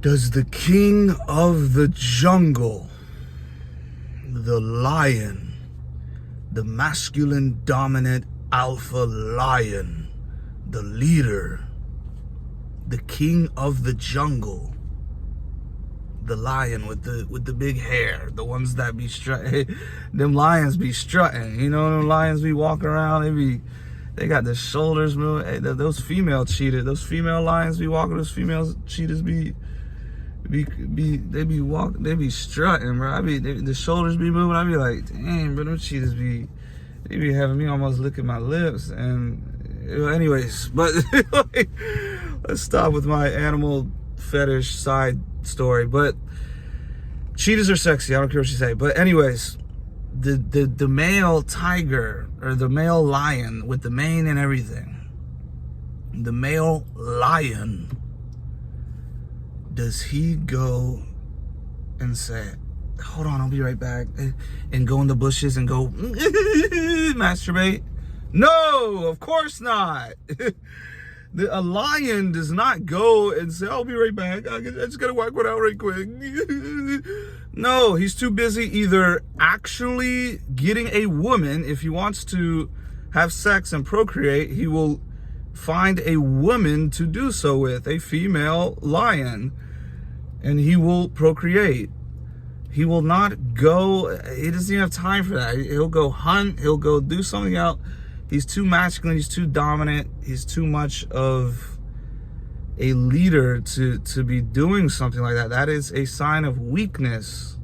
Does the king of the jungle, the lion, the masculine dominant alpha lion, the leader, the king of the jungle, the lion with the big hair, the ones that be strutting, them lions be strutting, you know, them lions be walking around, they got the shoulders moving. Hey, those female cheetahs, those female lions be walking, those female cheetahs be walking, they be strutting, bro. The shoulders be moving. I be like, dang, bro, them cheetahs they be having me almost licking my lips. And anyways, but let's stop with my animal fetish side story. But cheetahs are sexy. I don't care what you say. But anyways, the male tiger or the male lion with the mane and everything, the male lion, does he go and say, hold on, I'll be right back, and go in the bushes and go masturbate? No, of course not. A lion does not go and say, I'll be right back, I just gotta whack one out right quick. No, he's too busy either actually getting a woman. If he wants to have sex and procreate, he will find a woman to do so with, a female lion, and he will procreate. He will not go, he doesn't even have time for that. He'll go hunt, he'll go do something else. He's too masculine, he's too dominant, he's too much of a leader to be doing something like that. That is a sign of weakness.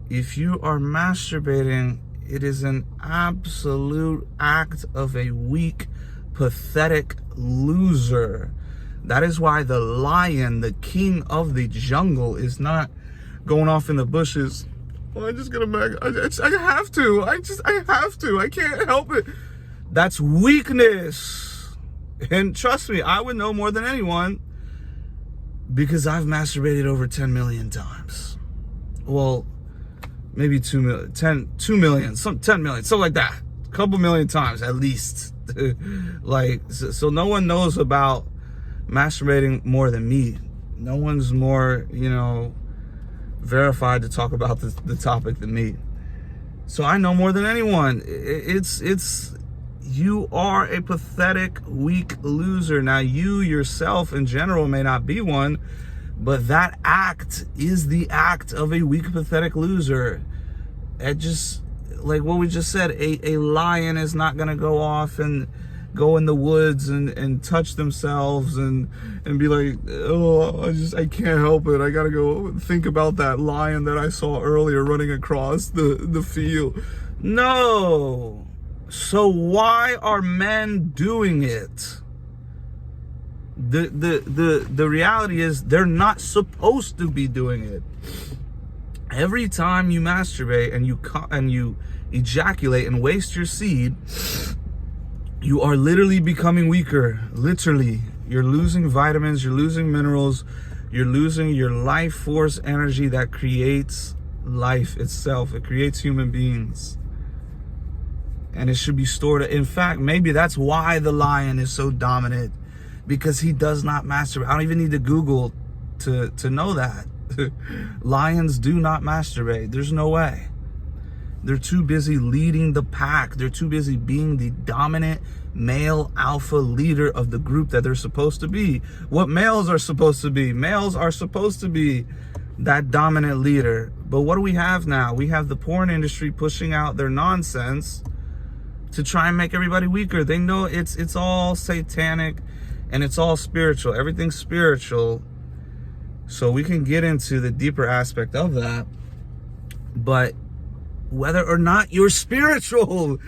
If you are masturbating, it is an absolute act of a weak, pathetic loser. That is why the lion, the king of the jungle, is not going off in the bushes. Well, I'm just gonna I have to. I can't help it. That's weakness. And trust me, I would know more than anyone because I've masturbated over 10 million times. Well, maybe 2 million, 10 million, 10 million, something like that. A couple million times at least. Like, so no one knows about masturbating more than me. No one's more, verified to talk about the topic than me. So I know more than anyone. You are a pathetic, weak loser. Now, you yourself in general may not be one, but that act is the act of a weak, pathetic loser. It just, like what we just said, a lion is not gonna go off and go in the woods and touch themselves and be like, oh, I can't help it. I gotta go think about that lion that I saw earlier running across the field. No. So why are men doing it? The reality is they're not supposed to be doing it. Every time you masturbate and you ejaculate and waste your seed, you are literally becoming weaker. Literally, you're losing vitamins, you're losing minerals, you're losing your life force energy that creates life itself. It creates human beings. And it should be stored. In fact, maybe that's why the lion is so dominant, because he does not masturbate. I don't even need to Google to know that. Lions do not masturbate. There's no way. They're too busy leading the pack. They're too busy being the dominant male alpha leader of the group that they're supposed to be. What males are supposed to be. Males are supposed to be that dominant leader. But what do we have now? We have the porn industry pushing out their nonsense to try and make everybody weaker. They know it's all satanic and it's all spiritual. Everything's spiritual. So we can get into the deeper aspect of that. But whether or not you're spiritual,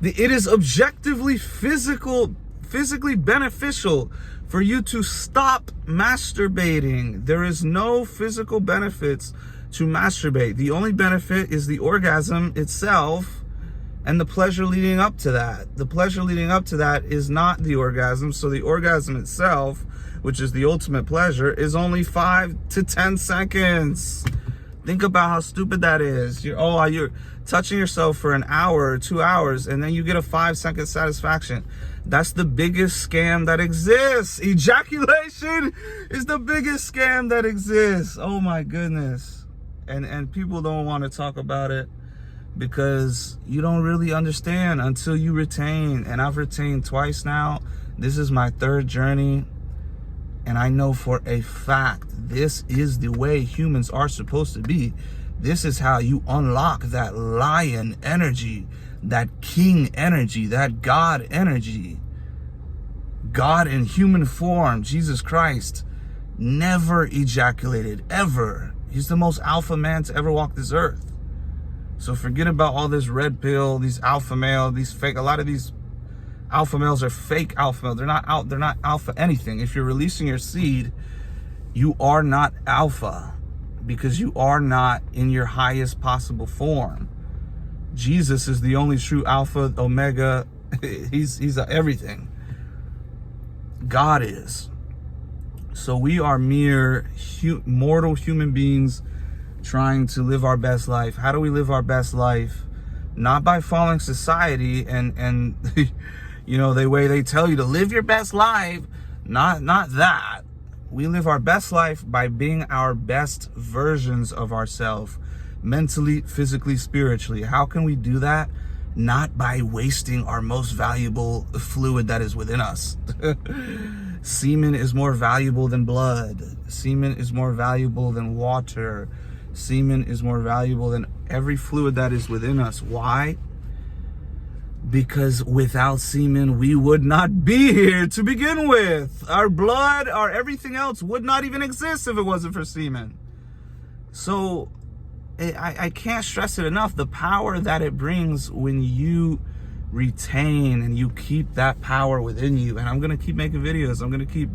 it is objectively physically beneficial for you to stop masturbating. There is no physical benefits to masturbate. The only benefit is the orgasm itself and the pleasure leading up to that. The pleasure leading up to that is not the orgasm. So the orgasm itself, which is the ultimate pleasure, is only 5 to 10 seconds. Think about how stupid that is. You're touching yourself for an hour or 2 hours, and then you get a 5-second satisfaction. That's the biggest scam that exists. Ejaculation is the biggest scam that exists. Oh my goodness. And people don't want to talk about it because you don't really understand until you retain. And I've retained twice now. This is my third journey. And I know for a fact, this is the way humans are supposed to be. This is how you unlock that lion energy, that king energy, that God energy. God in human form, Jesus Christ, never ejaculated, ever. He's the most alpha man to ever walk this earth. So forget about all this red pill, these alpha male, these fake, a lot of these alpha males are fake alpha males. They're not alpha anything. If you're releasing your seed, you are not alpha because you are not in your highest possible form. Jesus is the only true alpha, omega. He's everything. God is. So we are mere mortal human beings trying to live our best life. How do we live our best life? Not by following society and you know, the way they tell you to live your best life. Not that. We live our best life by being our best versions of ourselves, mentally, physically, spiritually. How can we do that? Not by wasting our most valuable fluid that is within us. Semen is more valuable than blood. Semen is more valuable than water. Semen is more valuable than every fluid that is within us. Why? Because without semen, we would not be here to begin with. Our blood, our everything else would not even exist if it wasn't for semen. So I can't stress it enough, the power that it brings when you retain and you keep that power within you. And I'm going to keep making videos. I'm going to keep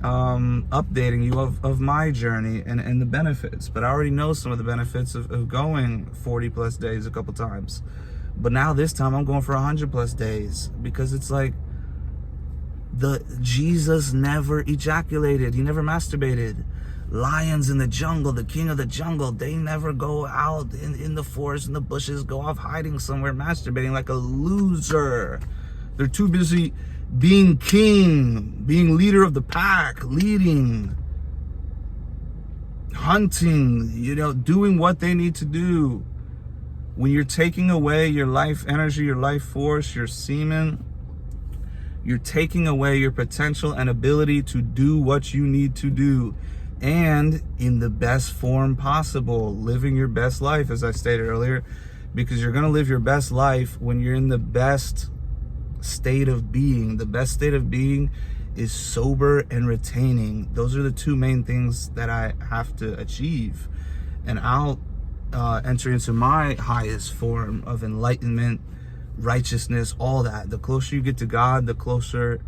updating you of my journey and the benefits. But I already know some of the benefits of going 40 plus days a couple times. But now this time I'm going for 100 plus days because it's like Jesus never ejaculated. He never masturbated. Lions in the jungle, the king of the jungle, they never go out in the forest, in the bushes, go off hiding somewhere, masturbating like a loser. They're too busy being king, being leader of the pack, leading, hunting, you know, doing what they need to do. When you're taking away your life energy, your life force, your semen, you're taking away your potential and ability to do what you need to do. And in the best form possible, living your best life, as I stated earlier, because you're going to live your best life when you're in the best state of being. The best state of being is sober and retaining. Those are the two main things that I have to achieve. And I'll enter into my highest form of enlightenment, righteousness, all that. The closer you get to God, the closer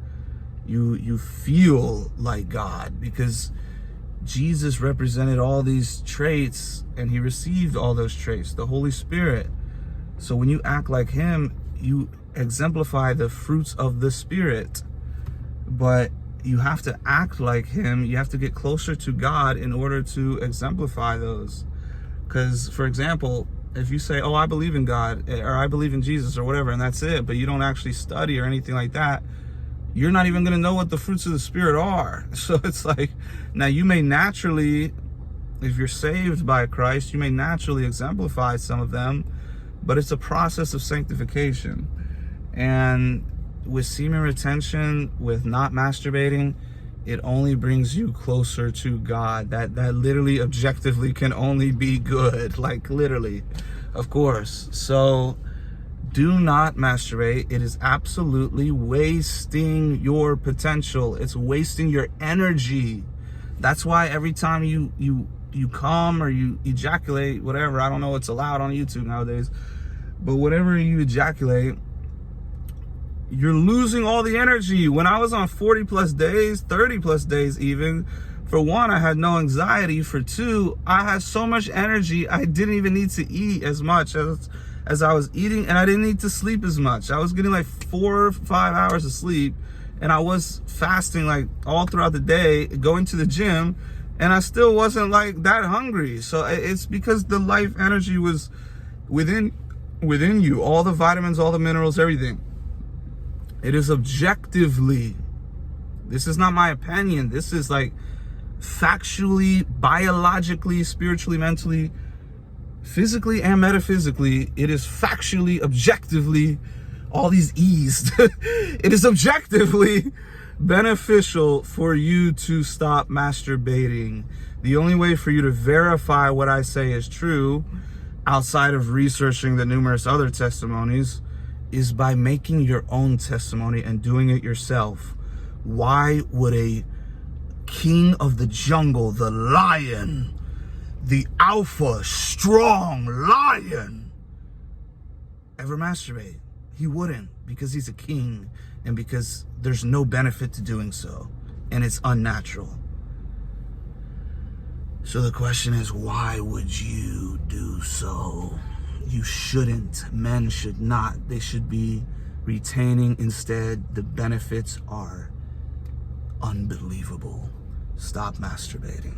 you feel like God, because Jesus represented all these traits and he received all those traits, the Holy Spirit. So when you act like him, you exemplify the fruits of the Spirit. But you have to act like him. You have to get closer to God in order to exemplify those. Because, for example, if you say, oh, I believe in God, or I believe in Jesus, or whatever, and that's it, but you don't actually study or anything like that, you're not even going to know what the fruits of the Spirit are. So it's like, now you may naturally, if you're saved by Christ, you may naturally exemplify some of them, but it's a process of sanctification. And with semen retention, with not masturbating, it only brings you closer to God. That literally, objectively can only be good, like literally, of course. So do not masturbate. It is absolutely wasting your potential. It's wasting your energy. That's why every time you come or you ejaculate, whatever, I don't know what's allowed on YouTube nowadays, but whatever you ejaculate, you're losing all the energy. When I was on 40 plus days, 30 plus days even, for one, I had no anxiety. For two, I had so much energy, I didn't even need to eat as much as I was eating, and I didn't need to sleep as much. I was getting like 4 or 5 hours of sleep, and I was fasting like all throughout the day, going to the gym, and I still wasn't like that hungry. So it's because the life energy was within you, all the vitamins, all the minerals, everything. It is objectively, this is not my opinion, this is like factually, biologically, spiritually, mentally, physically, and metaphysically, it is factually, objectively, all these E's, it is objectively beneficial for you to stop masturbating. The only way for you to verify what I say is true, outside of researching the numerous other testimonies, is by making your own testimony and doing it yourself. Why would a king of the jungle, the lion, the alpha, strong lion, ever masturbate? He wouldn't, because he's a king and because there's no benefit to doing so, and it's unnatural. So the question is, why would you do so? You shouldn't. Men should not. They should be retaining instead. The benefits are unbelievable. Stop masturbating.